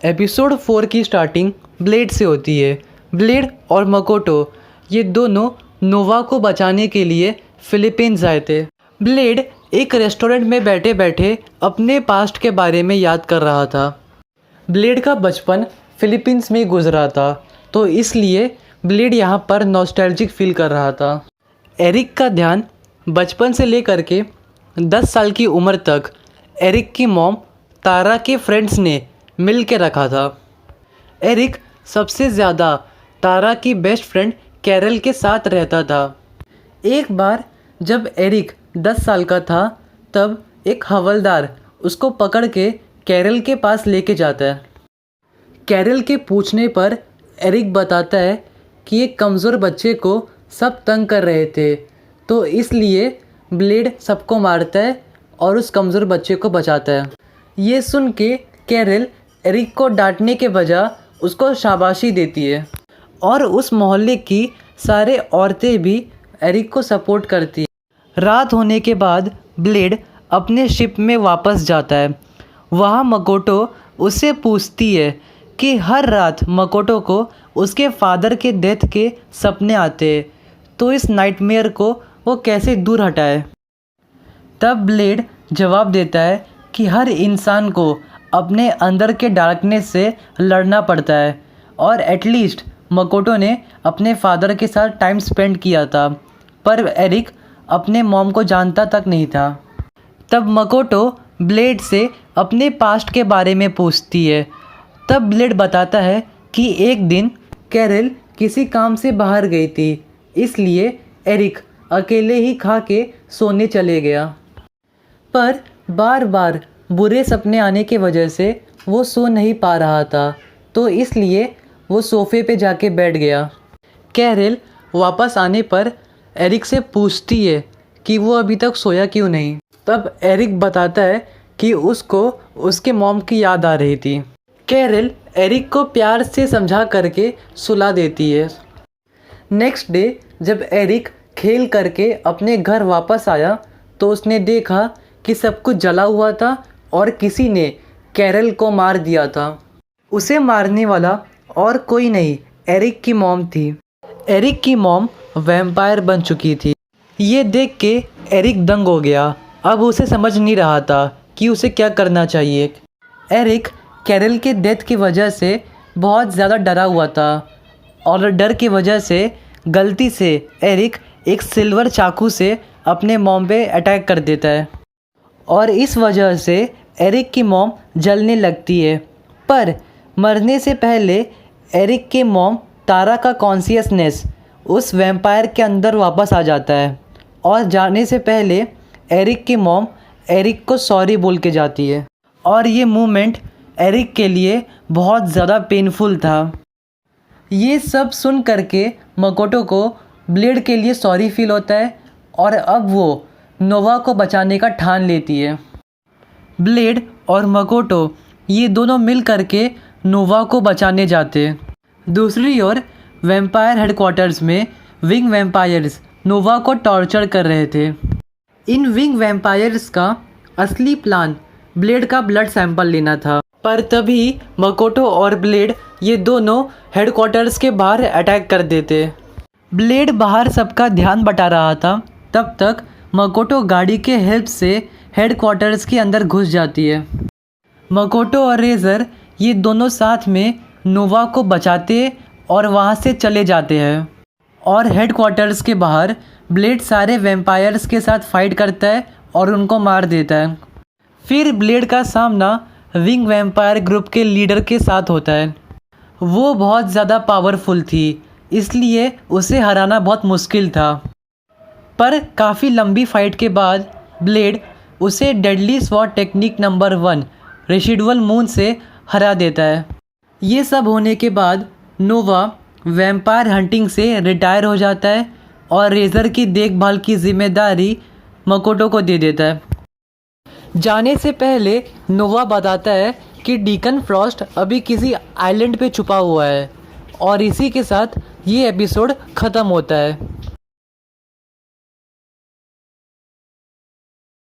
Episode 4 की starting blade से होती है। ब्लेड और मकोटो ये दोनों नोवा को बचाने के लिए फिलीपींस आए थे। ब्लेड एक रेस्टोरेंट में बैठे बैठे अपने पास्ट के बारे में याद कर रहा था। ब्लेड का बचपन फिलीपींस में गुजरा था, तो इसलिए ब्लेड यहाँ पर नॉस्टैल्जिक फील कर रहा था। एरिक का ध्यान बचपन से लेकर के 10 साल की उम्र तक एरिक की मॉम तारा के फ्रेंड्स ने मिल के रखा था। एरिक सबसे ज़्यादा तारा की बेस्ट फ्रेंड कैरल के साथ रहता था। एक बार जब एरिक 10 साल का था, तब एक हवलदार उसको पकड़ के कैरल के पास लेके जाता है। कैरल के पूछने पर एरिक बताता है कि एक कमज़ोर बच्चे को सब तंग कर रहे थे, तो इसलिए ब्लेड सबको मारता है और उस कमज़ोर बच्चे को बचाता है। ये सुन के कैरल एरिक को डांटने के बजाय उसको शाबाशी देती है और उस मोहल्ले की सारे औरतें भी एरिक को सपोर्ट करती हैं। रात होने के बाद ब्लेड अपने शिप में वापस जाता है। वहाँ मकोटो उससे पूछती है कि हर रात मकोटो को उसके फादर के डेथ के सपने आते हैं, तो इस नाइटमेयर को वो कैसे दूर हटाए। तब ब्लेड जवाब देता है कि हर इंसान को अपने अंदर के डार्कनेस से लड़ना पड़ता है, और एटलीस्ट मकोटो ने अपने फादर के साथ टाइम स्पेंड किया था, पर एरिक अपने मॉम को जानता तक नहीं था। तब मकोटो ब्लेड से अपने पास्ट के बारे में पूछती है। तब ब्लेड बताता है कि एक दिन कैरल किसी काम से बाहर गई थी, इसलिए एरिक अकेले ही खा के सोने चले गया, पर बार बार बुरे सपने आने की वजह से वो सो नहीं पा रहा था, तो इसलिए वो सोफ़े पे जाके बैठ गया। कैरल वापस आने पर एरिक से पूछती है कि वो अभी तक सोया क्यों नहीं। तब एरिक बताता है कि उसको उसके मॉम की याद आ रही थी। कैरल एरिक को प्यार से समझा करके सुला देती है। नेक्स्ट डे जब एरिक खेल करके अपने घर वापस आया, तो उसने देखा कि सब कुछ जला हुआ था और किसी ने कैरल को मार दिया था। उसे मारने वाला और कोई नहीं, एरिक की मॉम थी। एरिक की मॉम वैम्पायर बन चुकी थी। ये देख के एरिक दंग हो गया। अब उसे समझ नहीं रहा था कि उसे क्या करना चाहिए। एरिक कैरल के डेथ की वजह से बहुत ज़्यादा डरा हुआ था, और डर की वजह से गलती से एरिक एक सिल्वर चाकू से अपने मॉम पे अटैक कर देता है, और इस वजह से एरिक की मॉम जलने लगती है। पर मरने से पहले एरिक के मॉम तारा का कॉन्शियसनेस उस वैम्पायर के अंदर वापस आ जाता है, और जाने से पहले एरिक की मॉम एरिक को सॉरी बोल के जाती है, और ये मूवमेंट एरिक के लिए बहुत ज़्यादा पेनफुल था। ये सब सुन करके मकोटो को ब्लेड के लिए सॉरी फील होता है, और अब वो नोवा को बचाने का ठान लेती है। ब्लेड और मकोटो ये दोनों मिल करके नोवा को बचाने जाते हैं। दूसरी ओर वैम्पायर हेडक्वार्टर्स में विंग वैम्पायर्स नोवा को टॉर्चर कर रहे थे। इन विंग वैम्पायर्स का असली प्लान ब्लेड का ब्लड सैंपल लेना था, पर तभी मकोटो और ब्लेड ये दोनों हेडक्वार्टर्स के बाहर अटैक कर देते। ब्लेड बाहर सबका ध्यान बटा रहा था, तब तक मकोटो गाड़ी के हेल्प से हेडक्वार्टर्स के अंदर घुस जाती है। मकोटो और रेजर ये दोनों साथ में नोवा को बचाते और वहाँ से चले जाते हैं, और हेडक्वार्टर्स के बाहर ब्लेड सारे वैम्पायर्स के साथ फाइट करता है और उनको मार देता है। फिर ब्लेड का सामना विंग वैम्पायर ग्रुप के लीडर के साथ होता है। वो बहुत ज़्यादा पावरफुल थी, इसलिए उसे हराना बहुत मुश्किल था, पर काफ़ी लंबी फाइट के बाद ब्लेड उसे deadly sword technique number 1 residual moon से हरा देता है। ये सब होने के बाद नोवा वैम्पायर हंटिंग से रिटायर हो जाता है, और रेजर की देखभाल की जिम्मेदारी मकोटो को दे देता है। जाने से पहले नोवा बताता है कि डीकन फ्रॉस्ट अभी किसी आइलैंड पे छुपा हुआ है, और इसी के साथ ये एपिसोड ख़त्म होता है।